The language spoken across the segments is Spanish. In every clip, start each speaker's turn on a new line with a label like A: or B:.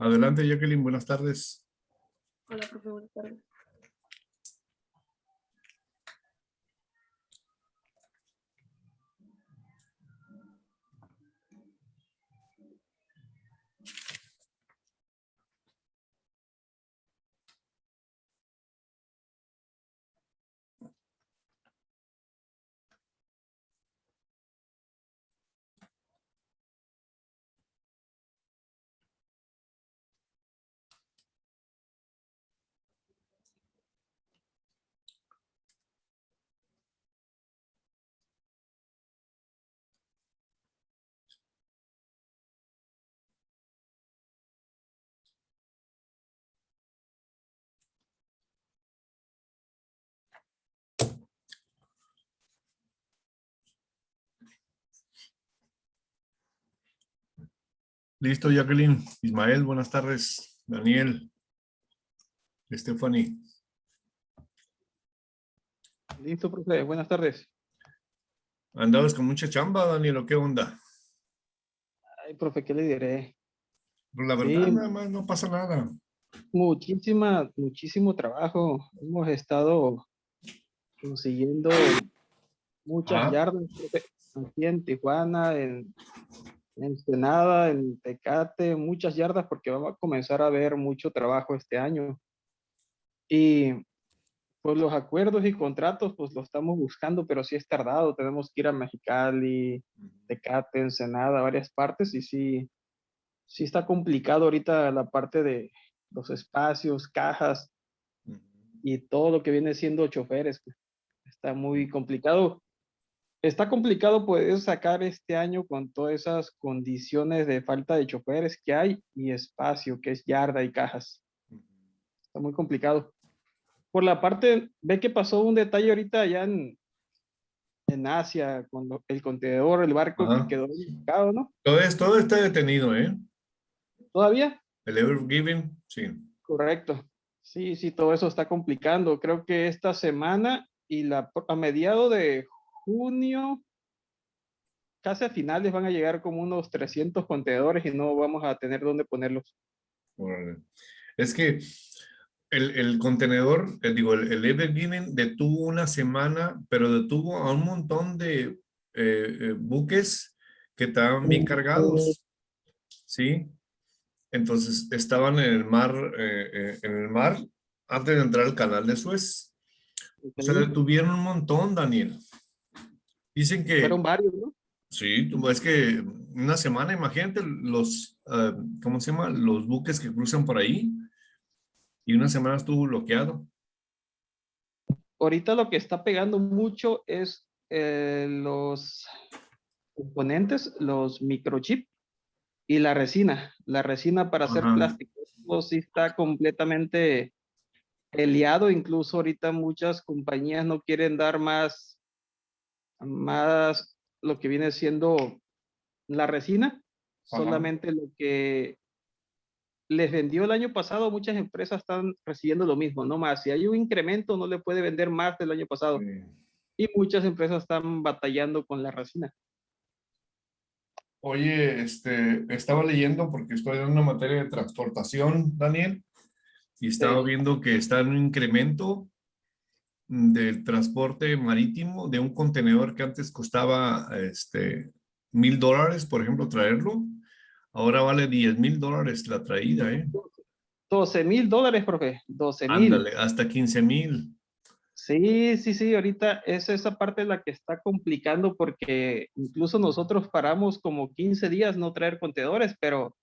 A: Adelante, Jacqueline, buenas tardes.
B: Hola, profe, buenas tardes.
A: Listo, Jacqueline. Ismael, buenas tardes. Daniel, Stephanie.
C: Listo, profe. Buenas tardes.
A: ¿Andabas con mucha chamba, Daniel, o qué onda?
C: Ay, profe, ¿qué le diré?
A: Pues la verdad,
C: Sí,
A: nada más, no pasa nada.
C: muchísimo trabajo. Hemos estado consiguiendo muchas
A: Ajá.
C: yardas, profe, aquí en Tijuana, en Ensenada, en Tecate, muchas yardas porque vamos a comenzar a ver mucho trabajo este año. Y pues los acuerdos y contratos, pues los estamos buscando, pero sí es tardado. Tenemos que ir a Mexicali, Tecate, Ensenada, varias partes y sí está complicado ahorita la parte de los espacios, cajas y todo lo que viene siendo choferes, pues. Está muy complicado. Está complicado poder sacar este año con todas esas condiciones de falta de choferes que hay y espacio, que es yarda y cajas. Está muy complicado. Por la parte, ve que pasó un detalle ahorita allá en Asia, con el contenedor, el barco que
A: Ajá.
C: quedó bloqueado, ¿no?
A: Todo está detenido, ¿eh?
C: ¿Todavía?
A: El Ever Given, sí.
C: Correcto. Sí, todo eso está complicando. Creo que esta semana y a mediados de junio, casi a finales, van a llegar como unos 300 contenedores y no vamos a tener dónde ponerlos.
A: Órale. Es que el contenedor, el Ever Given detuvo una semana, pero detuvo a un montón de buques que estaban bien cargados, ¿sí? Entonces estaban en el mar antes de entrar al canal de Suez. O sea,
C: Ok.
A: detuvieron un montón, Daniel. Dicen que,
C: Fueron varios, ¿no?
A: sí, es que una semana, imagínate ¿cómo se llama? Los buques que cruzan por ahí y una semana estuvo bloqueado.
C: Ahorita lo que está pegando mucho es los componentes, los microchips y la resina. La resina para hacer
A: Ajá.
C: plástico. Eso sí está completamente peleado. Incluso ahorita muchas compañías no quieren dar más lo que viene siendo la resina,
A: Ajá.
C: solamente lo que les vendió el año pasado. Muchas empresas están recibiendo lo mismo, no más. Si hay un incremento, no le puede vender más del año pasado. Y muchas empresas están batallando con la resina.
A: Oye, estaba leyendo porque estoy en una materia de transportación, Daniel, y estaba
C: Sí,
A: viendo que está en un incremento del transporte marítimo de un contenedor que antes costaba $1,000, por ejemplo, traerlo. Ahora vale $10,000 la traída, ¿eh?
C: $12,000, profe, 12,000.
A: Ándale, hasta 15,000.
C: Sí, ahorita es esa parte la que está complicando porque incluso nosotros paramos como 15 días no traer contenedores, pero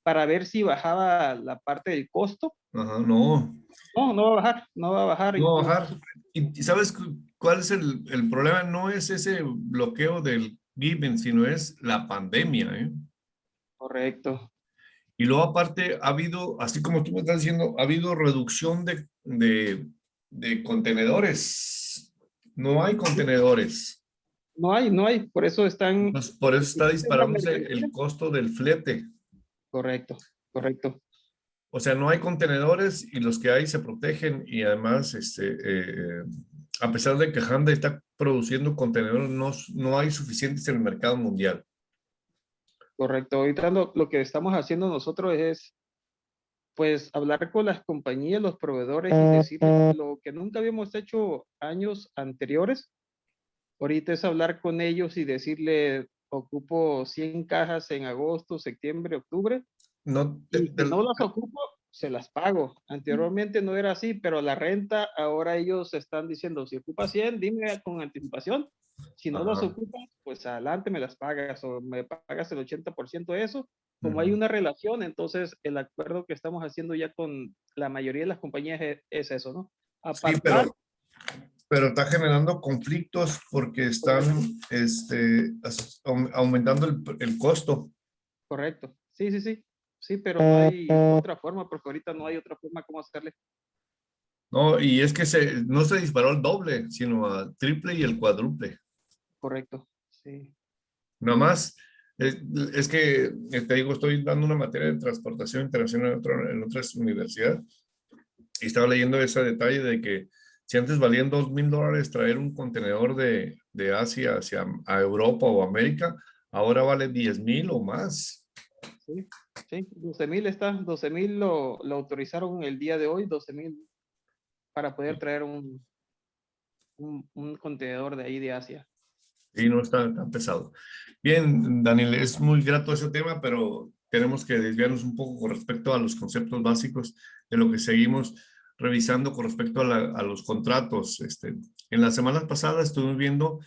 C: para ver si bajaba la parte del costo.
A: Ajá, no,
C: No, no va a bajar, no va a bajar.
A: no va a
C: Incluso,
A: bajar. ¿Y sabes cuál es el problema? No es ese bloqueo del Given, sino es la pandemia, ¿eh?
C: correcto.
A: Y luego aparte ha habido, así como tú me estás diciendo, ha habido reducción de contenedores. No hay contenedores.
C: No hay, por eso están,
A: Entonces, por eso
C: si
A: está
C: es la
A: disparándose
C: mercancía.
A: el costo del flete.
C: Correcto.
A: O sea, no hay contenedores y los que hay se protegen y además, a pesar de que Hyundai está produciendo contenedores, no hay suficientes en el mercado mundial.
C: Correcto. Ahorita lo que estamos haciendo nosotros es pues hablar con las compañías, los proveedores y decirles lo que nunca habíamos hecho años anteriores. Ahorita es hablar con ellos y decirle, ocupo 100 cajas en agosto, septiembre, octubre,
A: No,
C: y si no las ocupo, se las pago. Anteriormente no era así, pero la renta, ahora ellos están diciendo, si ocupas 100, dime con anticipación. Si no las
A: ajá,
C: ocupas, pues adelante me las pagas o me pagas el 80% de eso. Como hay
A: ujú.
C: una relación, entonces el acuerdo que estamos haciendo ya con la mayoría de las compañías es eso, ¿no?
A: Sí,
C: Apartar,
A: pero está generando conflictos porque están
C: correcto,
A: aumentando el costo.
C: correcto. Sí, sí, sí. Sí, pero no hay otra forma, porque ahorita no hay otra forma como hacerle.
A: No, y es que no se disparó al doble, sino al triple y el cuádruple.
C: Correcto. Sí.
A: Nada más, es que, te digo, estoy dando una materia de transportación internacional en otras universidades y estaba leyendo ese detalle de que si antes valían $2,000 traer un contenedor de Asia hacia a Europa o América, ahora vale 10,000 o más.
C: Sí, sí, 12,000 está, 12,000 lo autorizaron el día de hoy, 12,000 para poder traer un contenedor de ahí de Asia.
A: Y no está tan pesado. Bien, Daniel, es muy grato ese tema, pero tenemos que desviarnos un poco con respecto a los conceptos básicos de lo que seguimos revisando con respecto a los contratos. En las semanas pasadas estuvimos viendo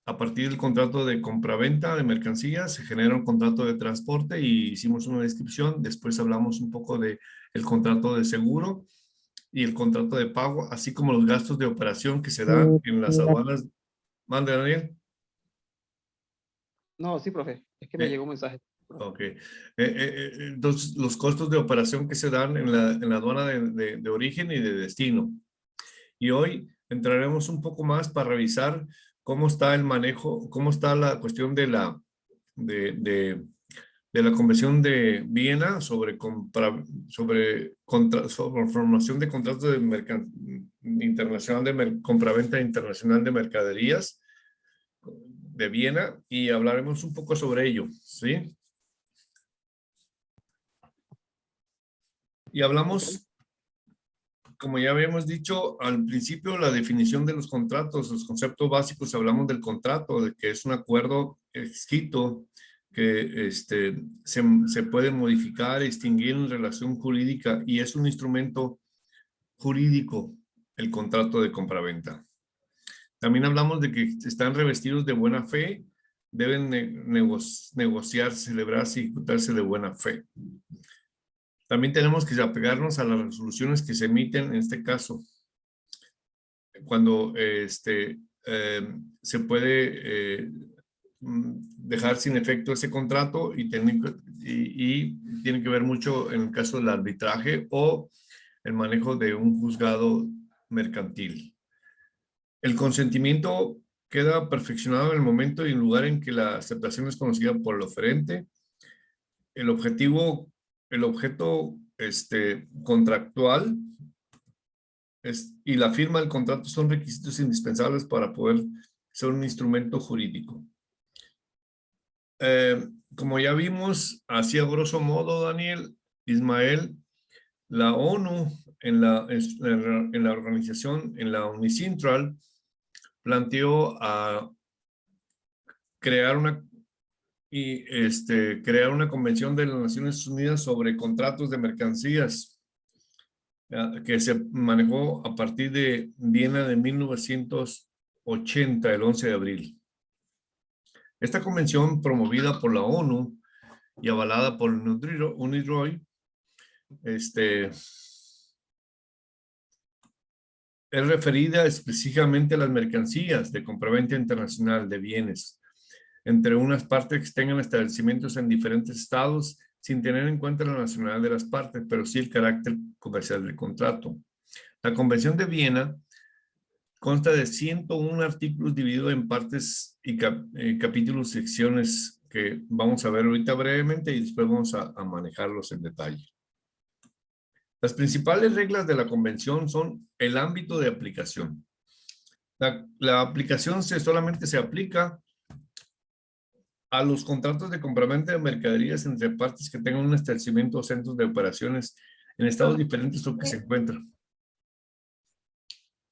A: a partir del contrato de compraventa de mercancías, se genera un contrato de transporte y hicimos una descripción. Después hablamos un poco de el contrato de seguro y el contrato de pago, así como los gastos de operación que se dan en las aduanas. Mande, Daniel.
C: No, sí, profe, es que me
A: Eh,
C: llegó un mensaje.
A: Ok. Entonces, los costos de operación que se dan en la aduana de origen y de destino. Y hoy entraremos un poco más para revisar cómo está el manejo, cómo está la cuestión de, de, de la Convención de Viena sobre formación de contratos internacional compraventa internacional de mercaderías de Viena y hablaremos un poco sobre ello, ¿sí? Y
C: Ok,
A: hablamos, como ya habíamos dicho al principio, la definición de los contratos, los conceptos básicos, hablamos del contrato, de que es un acuerdo escrito que se puede modificar, extinguir en relación jurídica y es un instrumento jurídico el contrato de compraventa. También hablamos de que están revestidos de buena fe, deben negociarse, celebrarse y ejecutarse de buena fe. También tenemos que apegarnos a las resoluciones que se emiten en este caso. Cuando se puede dejar sin efecto ese contrato y tiene que ver mucho en el caso del arbitraje o el manejo de un juzgado mercantil. El consentimiento queda perfeccionado en el momento y el lugar en que la aceptación es conocida por el oferente. El objeto contractual y la firma del contrato son requisitos indispensables para poder ser un instrumento jurídico. Como ya vimos, así a grosso modo, Daniel, Ismael, la ONU en la organización, en la Unicintral, planteó a crear crear una convención de las Naciones Unidas sobre contratos de mercancías que se manejó a partir de Viena de 1980, el 11 de abril. Esta convención, promovida por la ONU y avalada por UNIDROIT, es referida específicamente a las mercancías de compraventa internacional de bienes entre unas partes que tengan establecimientos en diferentes estados sin tener en cuenta la nacionalidad de las partes, pero sí el carácter comercial del contrato. La Convención de Viena consta de 101 artículos divididos en partes y capítulos, secciones que vamos a ver ahorita brevemente y después vamos a manejarlos en detalle. Las principales reglas de la convención son el ámbito de aplicación. La aplicación solamente se aplica a los contratos de compraventa de mercaderías entre partes que tengan un establecimiento o centros de operaciones En estados diferentes o que se encuentra.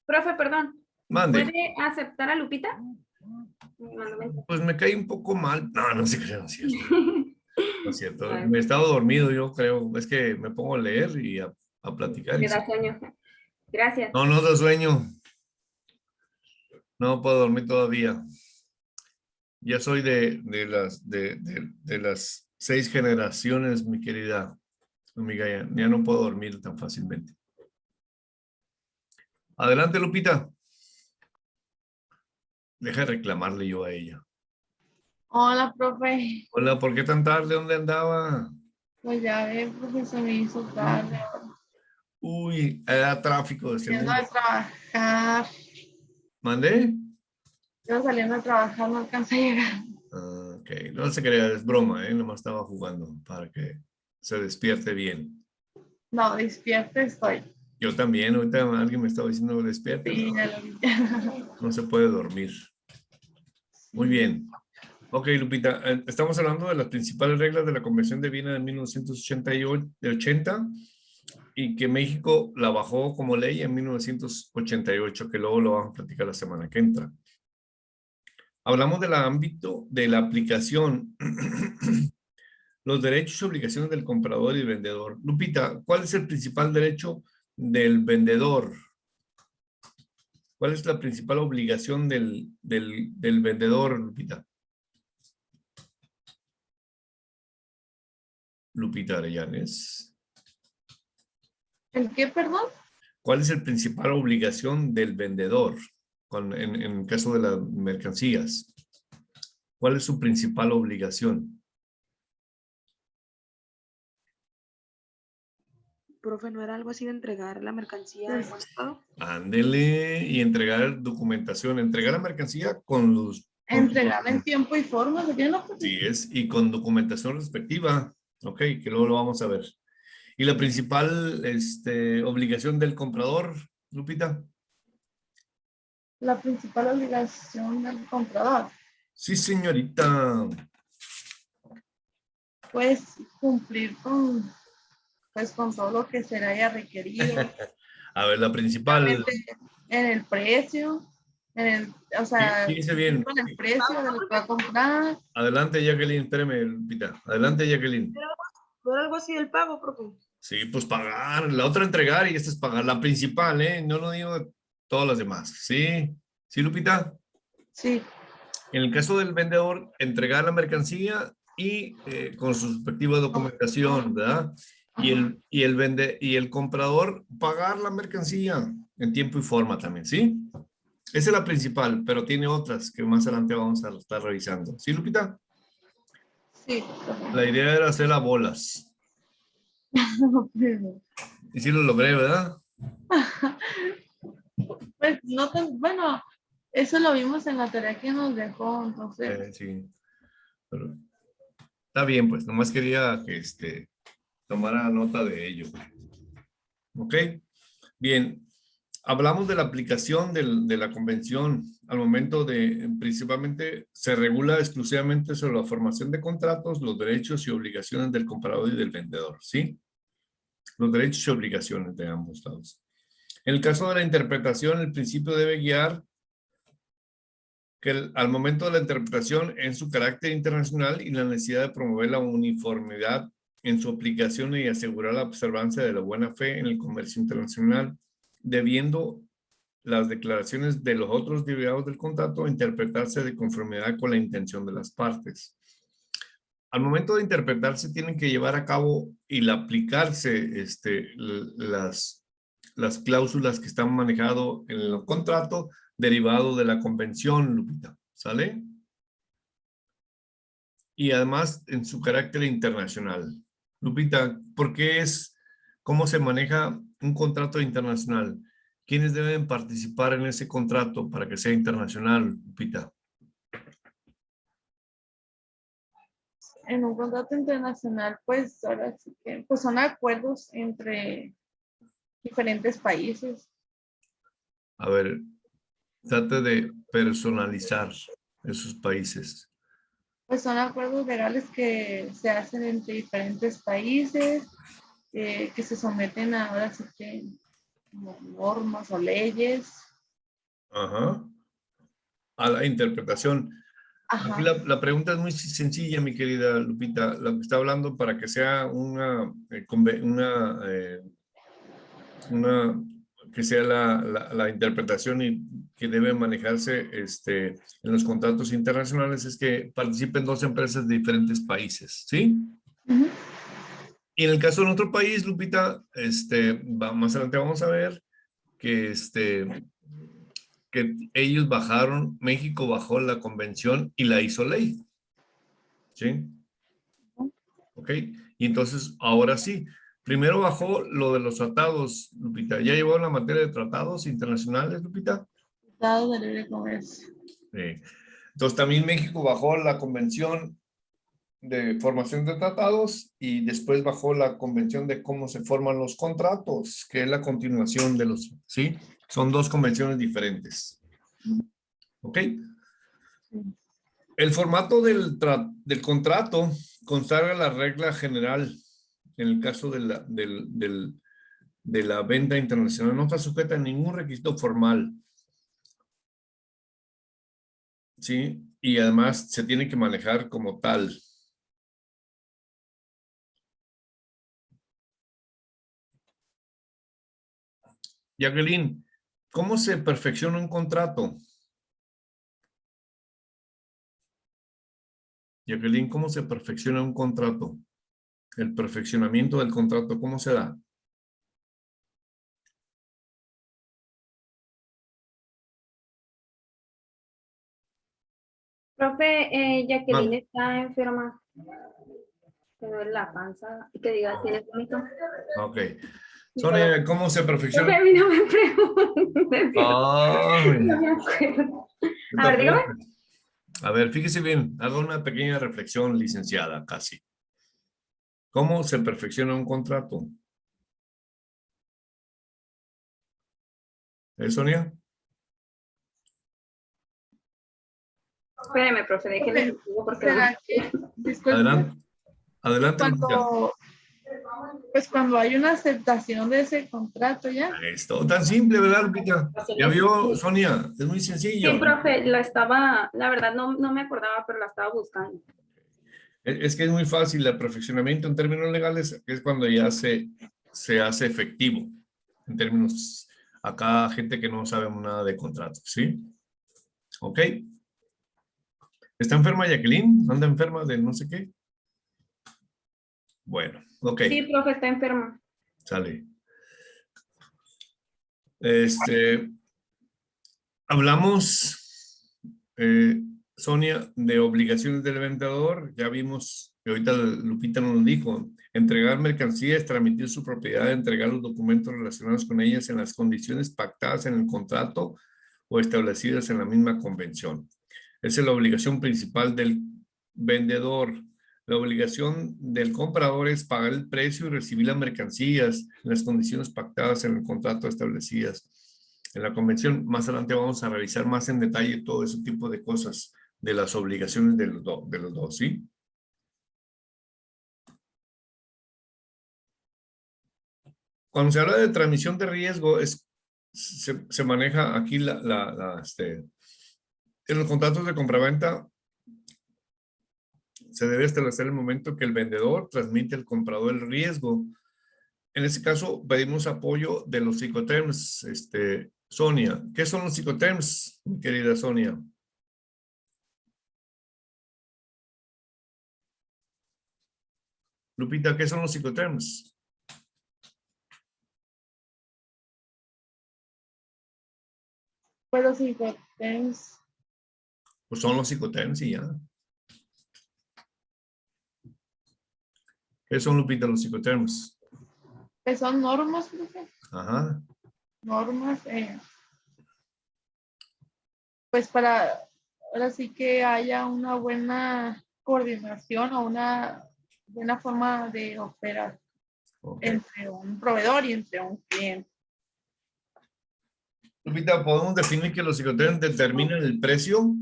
B: Profe, perdón.
A: Mande.
B: ¿Puede aceptar a Lupita? Me mandó mensaje.
A: Pues me cae un poco mal. No, no se crean, no es cierto. No es cierto.
B: Ay.
A: Me he estado dormido, yo creo. Es que me pongo a leer y a platicar.
B: Me
A: Y
B: da sueño. Gracias.
A: no, no da sueño. No puedo dormir todavía. Ya soy de las 6 generaciones, mi querida amiga. Ya no puedo dormir tan fácilmente. Adelante, Lupita. Deja de reclamarle yo a ella.
D: Hola, profe.
A: Hola, ¿por qué tan tarde? ¿Dónde andaba?
D: Pues ya ve, profe, se me hizo tarde.
A: Uy, era tráfico de ese
D: Saliendo
A: mundo.
D: de trabajar.
A: ¿Mandé?
D: Yo saliendo de trabajar no alcancé a llegar.
A: Ah, ok, no se crea, es broma, ¿eh? Nomás estaba jugando para que se despierte bien.
D: No, despierta estoy.
A: Yo también, ahorita alguien me estaba diciendo despierte.
D: Sí,
A: No,
D: ya lo vi.
A: no se puede dormir. Muy bien. Ok, Lupita, estamos hablando de las principales reglas de la Convención de Viena de 1980 y que México la bajó como ley en 1988, que luego lo vamos a platicar la semana que entra. Hablamos del ámbito de la aplicación, los derechos y obligaciones del comprador y vendedor. Lupita, ¿cuál es el principal derecho del vendedor? ¿Cuál es la principal obligación del vendedor, Lupita? Lupita Arellanes.
D: ¿El qué, perdón?
A: ¿Cuál es la principal obligación del vendedor en el caso de las mercancías? ¿Cuál es su principal obligación?
B: Profe, ¿no era algo así de entregar la mercancía al buen estado?
A: Ándele y entregar documentación, entregar la mercancía con los...
D: Entregarla en tiempo y forma. ¿Se tiene?
A: Sí, y con documentación respectiva. Ok, que luego lo vamos a ver. ¿Y la principal obligación del comprador, Lupita?
D: La principal obligación del comprador,
A: Sí, señorita.
D: pues cumplir con todo lo que se le haya requerido.
A: A ver, la principal.
D: En el precio, o sea,
A: Fíjese bien.
D: con el precio de lo que va a comprar.
A: Adelante, Jacqueline. Espérame, Lupita. Adelante, Jacqueline.
B: ¿No era algo así del pago, profe?
A: Sí, pues pagar. La otra entregar y esta es pagar. La principal, ¿eh? No lo digo todas las demás. ¿Sí? ¿Sí, Lupita?
D: Sí,
A: En el caso del vendedor, entregar la mercancía y con su respectiva documentación, ¿verdad? Y el comprador pagar la mercancía en tiempo y forma también, ¿sí? Esa es la principal, pero tiene otras que más adelante vamos a estar revisando. ¿Sí, Lupita?
D: sí.
A: La idea era hacer las bolas. Y sí lo logré, ¿verdad?
D: Pues no tan, bueno, eso lo vimos en la tarea que nos dejó, entonces.
A: Sí. Pero está bien, pues. Nomás quería que tomara nota de ello. ¿Ok? Bien. Hablamos de la aplicación de la convención al momento principalmente se regula exclusivamente sobre la formación de contratos, los derechos y obligaciones del comprador y del vendedor, ¿sí? Los derechos y obligaciones de ambos lados. En el caso de la interpretación, el principio debe guiar que al momento de la interpretación en su carácter internacional y la necesidad de promover la uniformidad en su aplicación y asegurar la observancia de la buena fe en el comercio internacional, debiendo las declaraciones de los otros derivados del contrato interpretarse de conformidad con la intención de las partes. Al momento de interpretarse tienen que llevar a cabo y aplicarse las cláusulas que están manejadas en el contrato derivado de la convención, Lupita, ¿sale? Y además en su carácter internacional. Lupita, cómo se maneja un contrato internacional? ¿Quiénes deben participar en ese contrato para que sea internacional, Lupita?
D: En un contrato internacional, pues ahora sí que pues son acuerdos entre diferentes países.
A: A ver, trate de personalizar esos países.
D: Pues son acuerdos legales que se hacen entre diferentes países que se someten a, ahora sí que, como normas o leyes.
A: Ajá. A la interpretación. Aquí
D: Ajá.
A: la pregunta es muy sencilla, mi querida Lupita. Lo que está hablando para que sea que sea la interpretación y que debe manejarse en los contratos internacionales es que participen dos empresas de diferentes países, ¿sí?
D: Ujú.
A: Y en el caso de nuestro país, Lupita, más adelante vamos a ver que, que ellos bajaron, México bajó la convención y la hizo ley, ¿sí? ¿Ok? Y entonces, ahora sí, primero bajó lo de los tratados, Lupita. ¿Ya llevó la materia de tratados internacionales, Lupita?
D: Tratado de libre comercio.
A: Sí. Entonces, también México bajó la convención de formación de tratados y después bajó la convención de cómo se forman los contratos, que es la continuación de los, ¿sí? Son dos convenciones diferentes. ¿Ok?
D: Sí.
A: El formato del contrato consagra la regla general en el caso de la venta internacional. No está sujeta a ningún requisito formal, ¿sí? Y además se tiene que manejar como tal. Jacqueline, ¿cómo se perfecciona un contrato? Jacqueline, ¿cómo se perfecciona un contrato? El perfeccionamiento del contrato, ¿cómo se da?
E: Profe, Jacqueline
A: Ah,
E: está enferma, que no es la panza, y que diga, ¿tiene vómito?
A: ok.
E: Y todo.
A: Sonia, ¿cómo se perfecciona?
E: Profe, a mí no me pregunte,
A: Ay,
E: no me acuerdo.
A: yo
E: A ver, dígame.
A: tampoco. A ver, fíjese bien, haga una pequeña reflexión, licenciada, casi. ¿Cómo se perfecciona un contrato? Sonia?
E: Espéreme, profe, déjeme
D: Profe,
E: digo porque no.
D: ¿será que, disculpe,
A: Adelante, adelante, Lupita.
D: cuando hay una aceptación de ese contrato ya?
A: Es todo tan simple, ¿verdad, Lupita? Ya vio, Sonia, es muy
E: Sí,
A: sencillo.
E: profe, la verdad no me acordaba, pero la estaba buscando.
A: Es que es muy fácil, el perfeccionamiento en términos legales es cuando ya se hace efectivo, en términos, acá gente que no sabe nada de contratos, ¿sí? ¿Ok? ¿Está enferma Jacqueline? ¿Anda enferma de no sé qué? Bueno, ok,
E: Sí, profe, está enferma.
A: sale. Hablamos, Sonia, de obligaciones del vendedor. Ya vimos que ahorita Lupita nos dijo, entregar mercancías, transmitir su propiedad, entregar los documentos relacionados con ellas en las condiciones pactadas en el contrato o establecidas en la misma convención. Esa es la obligación principal del vendedor. La obligación del comprador es pagar el precio y recibir las mercancías en las condiciones pactadas en el contrato establecidas en la convención. Más adelante vamos a revisar más en detalle todo ese tipo de cosas de las obligaciones de los dos, ¿sí? Cuando se habla de transmisión de riesgo, se maneja aquí en los contratos de compraventa se debe establecer el momento que el vendedor transmite al comprador el riesgo. En este caso, pedimos apoyo de los psicoterms, Sonia. ¿Qué son los psicoterms, mi querida Sonia? Lupita, ¿qué son los psicoterms?
D: Pues los incoterms,
A: Pues son los psicoterms y ya. ¿Qué son, Lupita, los psicoterms?
D: que son normas, profe,
A: Ajá.
D: normas, pues para, ahora sí que haya una buena coordinación o una buena forma de operar
A: Ok.
D: entre un proveedor y entre un cliente.
A: Lupita, ¿podemos definir que los psicoterms determinan el precio?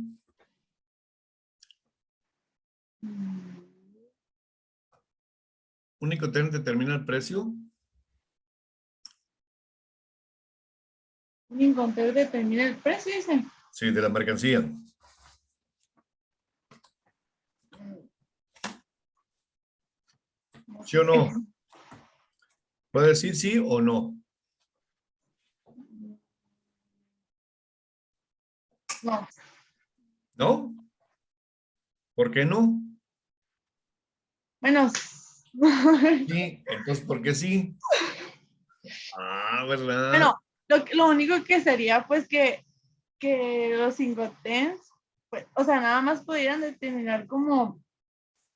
D: Mm,
A: ¿Un psicoterm determina el precio?
D: Un inconteo determina el precio, dice.
A: Sí, de la mercancía.
D: No
A: ¿Sí o
D: sé qué.
A: no? ¿Puede decir sí o no?
D: No,
A: ¿No? ¿Por qué no?
D: bueno,
A: Sí, entonces, ¿por qué sí? Ah, ¿verdad?
D: bueno, lo único que sería pues que los incoterms, pues, o sea, nada más pudieran determinar como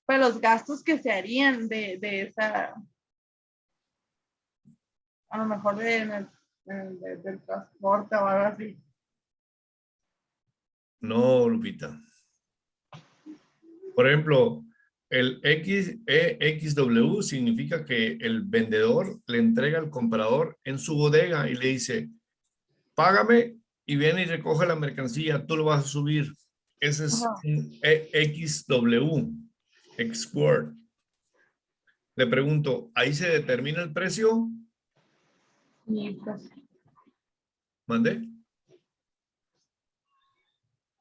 D: pues, los gastos que se harían de esa, a lo mejor del transporte o algo así.
A: No, Lupita. Por ejemplo, el EXW significa que el vendedor le entrega al comprador en su bodega y le dice, págame y viene y recoge la mercancía, tú lo vas a subir. Ese es
D: Ajá.
A: un EXW, Export. Le pregunto, ¿ahí se determina el precio?
D: Y pues
A: ¿Mandé?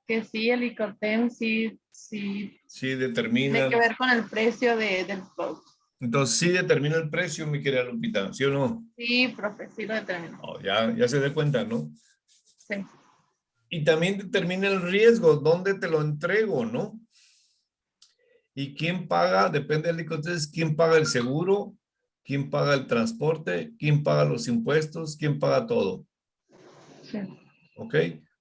D: que sí, el Icotem sí
A: Sí
D: tiene
A: determina.
D: que ver con el precio del producto.
A: Entonces sí determina el precio, mi querida Lupita, ¿sí o no?
D: Sí, profe, sí lo determina.
A: Oh, ya se da cuenta, ¿no?
D: Sí.
A: Y también determina el riesgo, dónde te lo entrego, ¿no? Y quién paga, depende del entonces, quién paga el seguro, quién paga el transporte, quién paga los impuestos, quién paga todo,
D: Sí.
A: ¿ok?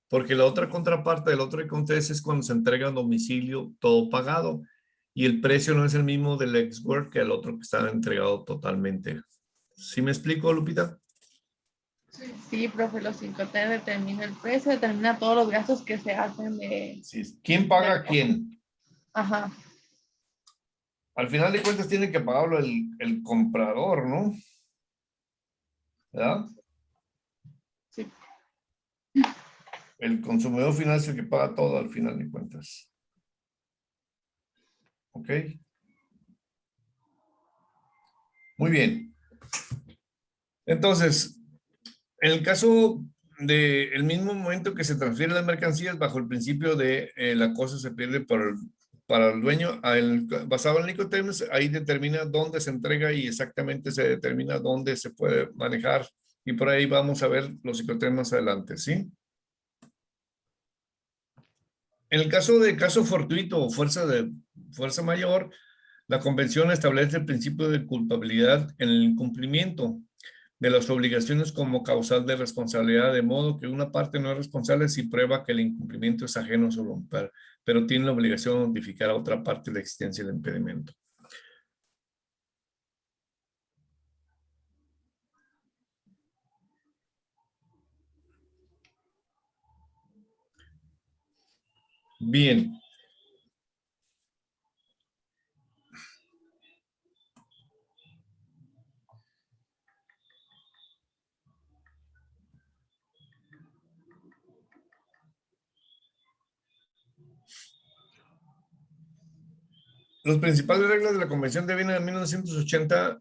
A: Porque la otra contraparte del otro entonces es cuando se entrega a domicilio todo pagado y el precio no es el mismo del ex-work que el otro que está entregado totalmente. ¿Sí me explico, Lupita?
D: Sí, profe, los 5T determina el precio, determina todos los gastos que se hacen
A: Sí. ¿Quién paga a
D: del-
A: quién?
D: Ajá,
A: Al final de cuentas tiene que pagarlo el comprador, ¿no? ¿Verdad?
D: sí.
A: El consumidor final es el que paga todo al final de cuentas. ¿Ok? Muy bien. Entonces, en el caso del mismo momento que se transfieren las mercancías bajo el principio de la cosa se pierde para el dueño, basado en Nicotems, ahí determina dónde se entrega y exactamente se determina dónde se puede manejar. Y por ahí vamos a ver los psicotemas más adelante, ¿sí? En el caso de caso fortuito o fuerza mayor, la convención establece el principio de culpabilidad en el incumplimiento de las obligaciones como causal de responsabilidad, de modo que una parte no es responsable si prueba que el incumplimiento es ajeno a su voluntad, pero tiene la obligación de notificar a otra parte la existencia del impedimento. Bien. Las principales reglas de la Convención de Viena de 1980,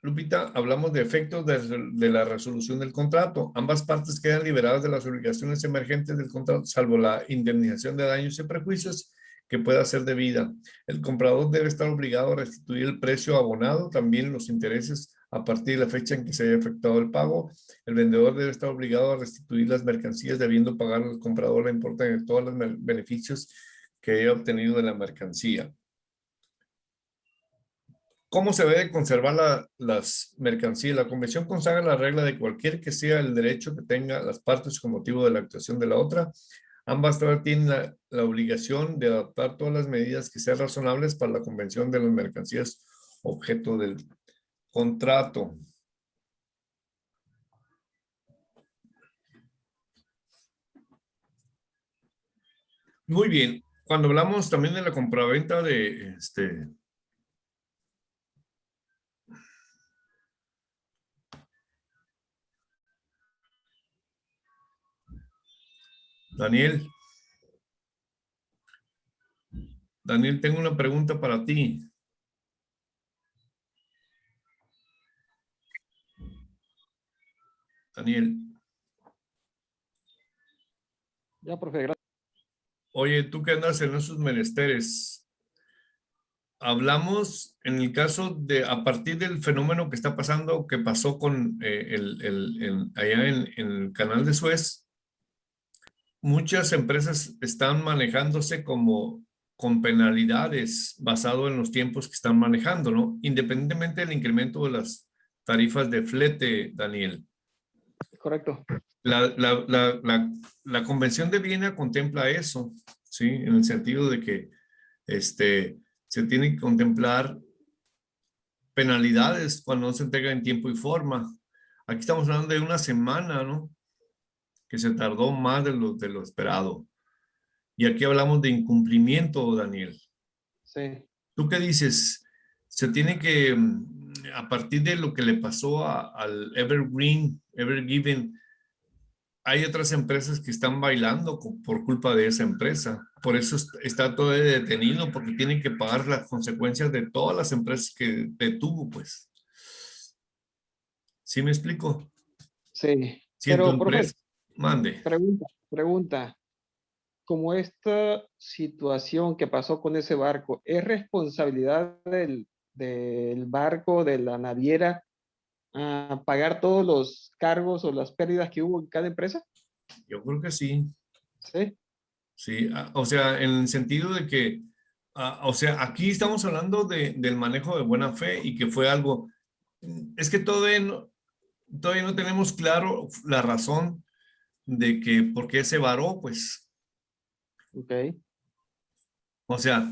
A: Lupita, hablamos de efectos de la resolución del contrato. Ambas partes quedan liberadas de las obligaciones emergentes del contrato, salvo la indemnización de daños y perjuicios que pueda ser debida. El comprador debe estar obligado a restituir el precio abonado, también los intereses a partir de la fecha en que se haya efectuado el pago. El vendedor debe estar obligado a restituir las mercancías, debiendo pagar al comprador la importancia de todos los beneficios que haya obtenido de la mercancía. ¿Cómo se debe conservar las mercancías? La convención consagra la regla de cualquier que sea el derecho que tenga las partes con motivo de la actuación de la otra. Ambas tienen la obligación de adoptar todas las medidas que sean razonables para la convención de las mercancías objeto del contrato. Muy bien. Cuando hablamos también de la compraventa de Daniel, tengo una pregunta para ti. Daniel,
C: Ya, profe, gracias.
A: Oye, tú que andas en esos menesteres, hablamos en el caso de, a partir del fenómeno que está pasando, que pasó con allá en el canal de Suez, muchas empresas están manejándose como con penalidades basado en los tiempos que están manejando, ¿no? Independientemente del incremento de las tarifas de flete, Daniel.
C: Correcto.
A: La Convención de Viena contempla eso, ¿sí? En el sentido de que se tiene que contemplar penalidades cuando no se entrega en tiempo y forma. Aquí estamos hablando de una semana, ¿no? Que se tardó más de lo esperado. Y aquí hablamos de incumplimiento, Daniel.
C: Sí.
A: ¿Tú qué dices? Se tiene que, a partir de lo que le pasó al Evergiven, hay otras empresas que están bailando por culpa de esa empresa. Por eso está todo detenido, porque tienen que pagar las consecuencias de todas las empresas que detuvo, pues. ¿Sí me explico?
C: Sí.
A: Si en tu
C: Pero, profe,
A: empresa, mande.
C: pregunta. Como esta situación que pasó con ese barco, ¿es responsabilidad del barco, de la naviera, pagar todos los cargos o las pérdidas que hubo en cada empresa?
A: Yo creo que sí.
C: Sí.
A: Sí, o sea, en el sentido de que, o sea, aquí estamos hablando del manejo de buena fe y que fue algo, es que todavía no tenemos claro la razón de que por qué se varó, pues.
C: Ok.
A: O sea,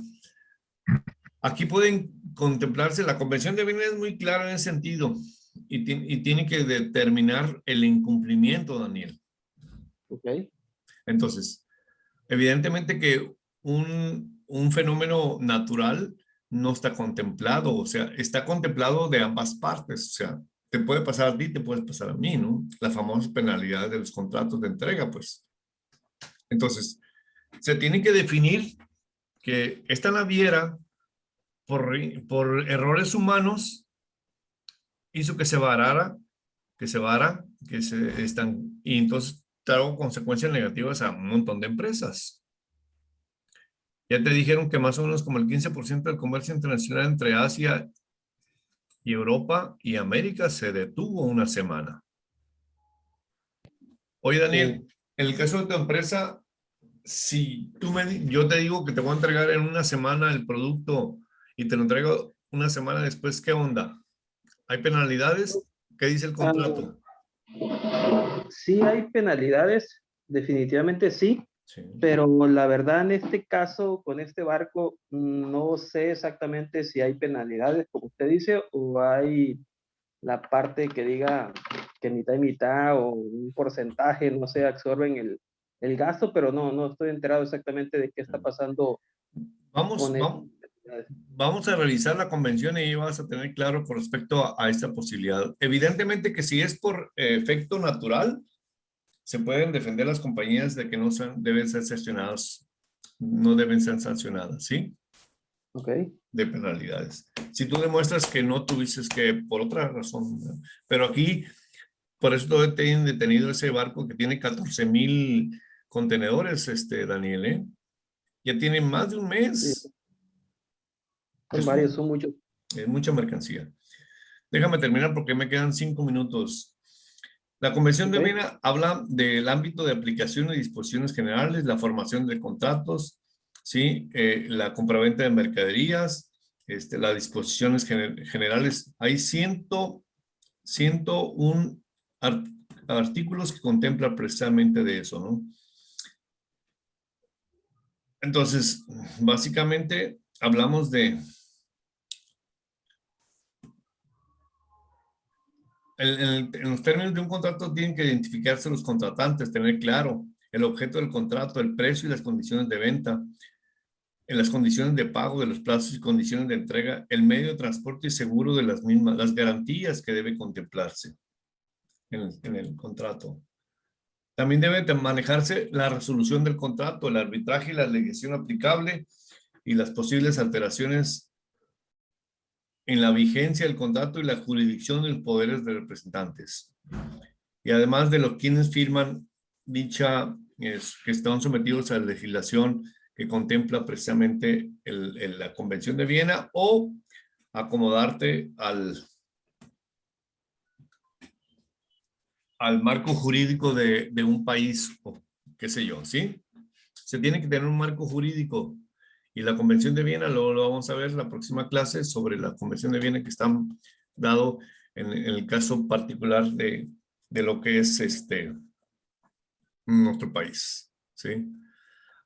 A: aquí pueden contemplarse, la Convención de Viena es muy clara en ese sentido y tiene que determinar el incumplimiento, Daniel.
C: Ok.
A: Entonces, evidentemente que un fenómeno natural no está contemplado, o sea, está contemplado de ambas partes, o sea, te puede pasar a ti, te puede pasar a mí, ¿no? La famosa penalidad de los contratos de entrega, pues. Entonces, se tiene que definir que esta naviera, por errores humanos, hizo que se varara, y entonces trajo consecuencias negativas a un montón de empresas. Ya te dijeron que más o menos como el 15% del comercio internacional entre Asia y Europa y América se detuvo una semana. Oye, Daniel,
C: Sí.
A: en el caso de tu empresa, si yo te digo que te voy a entregar en una semana el producto y te lo entrego una semana después, ¿qué onda? ¿Hay penalidades? ¿Qué dice el
C: Ah,
A: contrato?
C: sí hay penalidades, definitivamente sí,
A: Sí.
C: pero la verdad en este caso, con este barco, no sé exactamente si hay penalidades, como usted dice, o hay la parte que diga que mitad y mitad o un porcentaje, no sé, absorben el gasto, pero no estoy enterado exactamente de qué está pasando
A: Vamos,
C: con
A: vamos,
C: esto.
A: vamos a revisar la convención y ahí vas a tener claro con respecto a esta posibilidad. Evidentemente que si es por efecto natural, se pueden defender las compañías de que deben ser sancionadas, no deben ser sancionadas, ¿sí?
C: Ok,
A: De penalidades. Si tú demuestras que no tuviste que por otra razón, ¿no? Pero aquí, por eso todavía tienen detenido ese barco que tiene 14,000 contenedores, Daniel, ¿eh? Ya tiene más de un
C: sí,
A: mes.
C: son varios, son muchos.
A: Es mucha mercancía. Déjame terminar porque me quedan 5 minutos. La Convención
C: Ok,
A: de Viena habla del ámbito de aplicación y disposiciones generales, la formación de contratos, ¿sí? La compraventa de mercaderías, las disposiciones generales. Hay 101 artículos que contemplan precisamente de eso, ¿no? Entonces, básicamente hablamos de en los términos de un contrato tienen que identificarse los contratantes, tener claro el objeto del contrato, el precio y las condiciones de venta, en las condiciones de pago de los plazos y condiciones de entrega, el medio de transporte y seguro de las mismas, las garantías que debe contemplarse en el contrato. También debe manejarse la resolución del contrato, el arbitraje y la alegación aplicable y las posibles alteraciones en la vigencia del contrato y la jurisdicción de los poderes de representantes. Y además de los quienes firman dicha que están sometidos a la legislación que contempla precisamente la Convención de Viena, o acomodarte al marco jurídico de un país, o qué sé yo, ¿sí? Se tiene que tener un marco jurídico. Y la Convención de Viena, luego lo vamos a ver en la próxima clase sobre la Convención de Viena que está dado en el caso particular de lo que es nuestro país, ¿sí?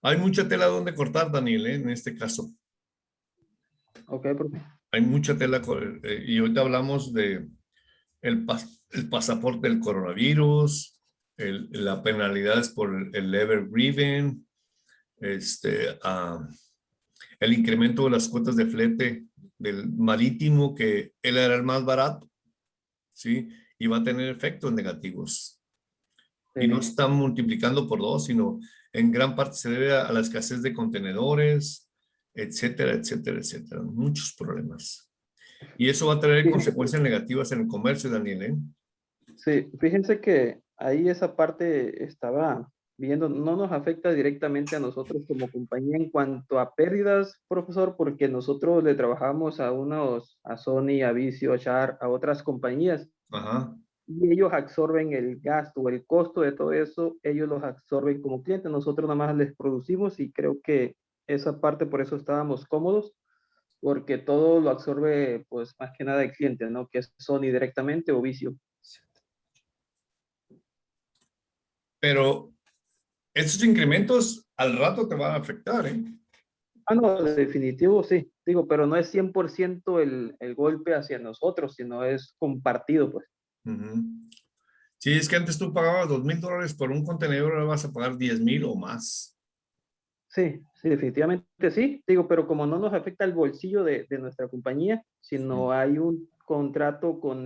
A: Hay mucha tela donde cortar, Daniel, en este caso.
C: Ok, profe.
A: Hay mucha tela, y ahorita hablamos de el pasaporte del coronavirus, las penalidades por el Ever Given, el incremento de las cuotas de flete del marítimo, que él era el más barato, ¿sí? Y va a tener efectos negativos. Y no están multiplicando por 2, sino en gran parte se debe a la escasez de contenedores, etcétera, etcétera, etcétera. Muchos problemas. Y eso va a traer consecuencias negativas en el comercio, Daniel, ¿eh?
C: Sí, fíjense que ahí esa parte estaba viendo, no nos afecta directamente a nosotros como compañía en cuanto a pérdidas, profesor, porque nosotros le trabajamos a Sony, a Vizio, a Sharp, a otras compañías.
A: Ajá.
C: Y ellos absorben el gasto, el costo de todo eso, ellos los absorben como clientes, nosotros nada más les producimos, y creo que esa parte por eso estábamos cómodos, porque todo lo absorbe pues más que nada el cliente, ¿no? Que es Sony directamente o Vizio.
A: Pero esos incrementos al rato te van a afectar, ¿eh?
C: Ah, no, de definitivo sí, digo, pero no es 100% el golpe hacia nosotros, sino es compartido, pues.
A: Uh-huh. Sí, es que antes tú pagabas $2,000 por un contenedor, ahora vas a pagar 10,000 o más.
C: Sí, sí, definitivamente sí, digo, pero como no nos afecta el bolsillo de nuestra compañía, sino hay un contrato con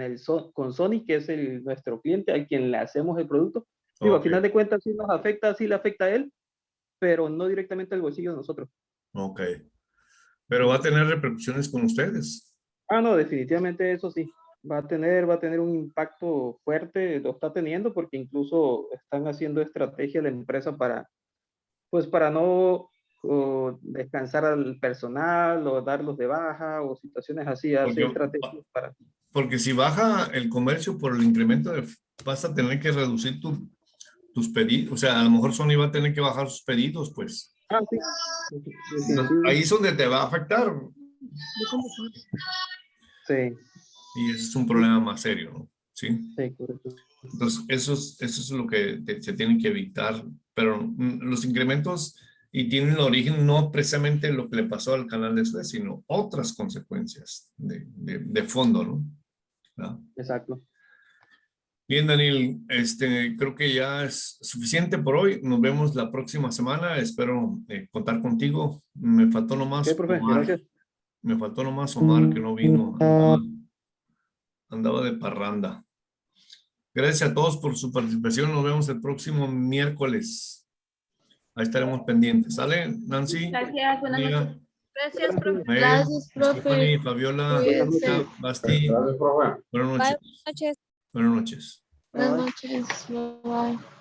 C: con Sony, que es nuestro cliente, a quien le hacemos el producto. Digo,
A: Ok.
C: al final de cuentas sí nos afecta, sí le afecta a él, pero no directamente al bolsillo de nosotros.
A: Ok. Pero va a tener repercusiones con ustedes.
C: Ah, no, definitivamente eso sí. Va a tener un impacto fuerte, lo está teniendo, porque incluso están haciendo estrategia de la empresa para no descansar al personal o darlos de baja o situaciones así, hace estrategias para...
A: Porque si baja el comercio por el incremento vas a tener que reducir tus pedidos. O sea, a lo mejor Sony va a tener que bajar sus pedidos, pues.
C: Ah, sí.
A: Entonces, ahí es donde te va a afectar.
C: Sí.
A: Y ese es un problema más serio, ¿no? Sí.
C: Sí, correcto.
A: Entonces, eso es lo que se tiene que evitar. Pero los incrementos y tienen origen no precisamente lo que le pasó al canal de Suez, sino otras consecuencias de fondo, ¿no? ¿No?
C: Exacto.
A: Bien, Daniel, creo que ya es suficiente por hoy. Nos vemos la próxima semana. Espero contar contigo. Me faltó nomás
C: Ok, profe,
A: Omar.
C: gracias.
A: Me faltó nomás Omar, que no vino. Andaba de parranda. Gracias a todos por su participación. Nos vemos el próximo miércoles. Ahí estaremos pendientes. ¿Sale, Nancy?
E: Gracias, buenas noches.
F: Gracias, profe.
A: Mel,
F: Gracias, profe.
A: Stephanie, Fabiola,
F: Cuídense.
A: Basti. Buenas noches.
F: Buenas noches.
A: Buenas noches.
F: Buenas noches. Bye.